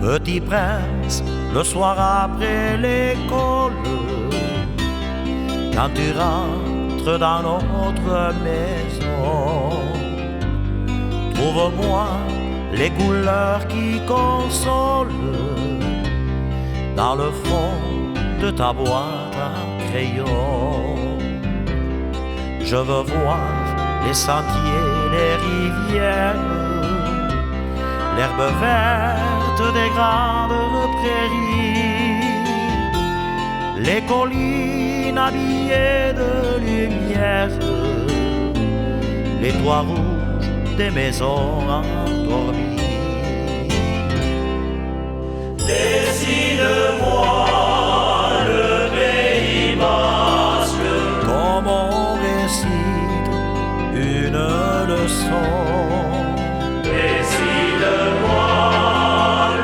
Petit prince, le soir après l'école, quand tu rentres dans notre maison, trouve-moi les couleurs qui consolent dans le fond de ta boîte à crayons. Je veux voir les sentiers, les rivières, l'herbe verte des grandes prairies, les collines habillées de lumière, les toits rouges des maisons endormies. Dessine-moi le Pays Basque comme on récite une leçon. Dessine-moi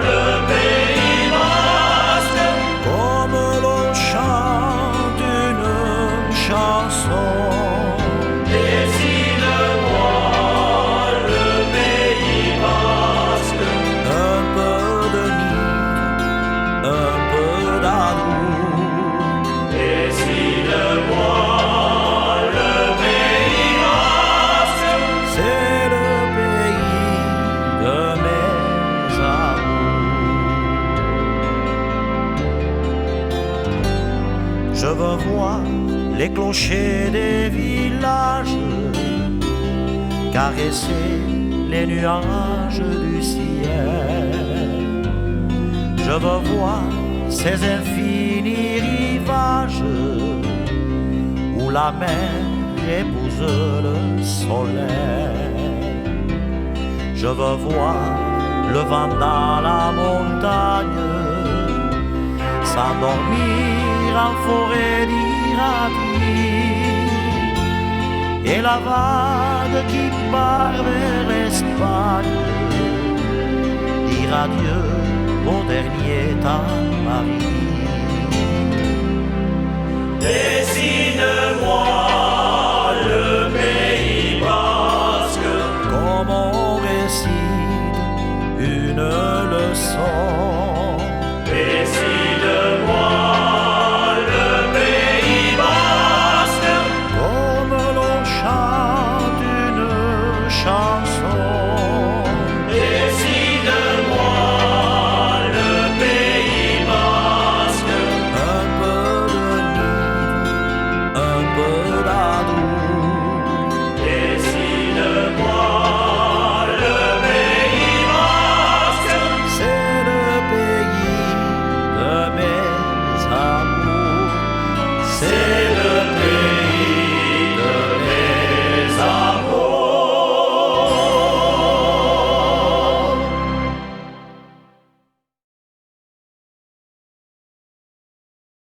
le Pays Basque Comme l'on chante une chanson. Dessine-moi le Pays Basque Un peu de nid, un peu d'amour. Dessine-moi le Pays Basque C'est le pays de mes amours. Je veux voir les clochers des villages caresser les nuages du ciel. Je veux voir ces infinis rivages où la mer épouse le soleil. Je veux voir le vent dans la montagne s'endormir en forêt d'Irati, et la vague qui part vers l'Espagne dire adieu au dernier Tamari. Dessine-moi le Pays Basque Comme on récite une leçon.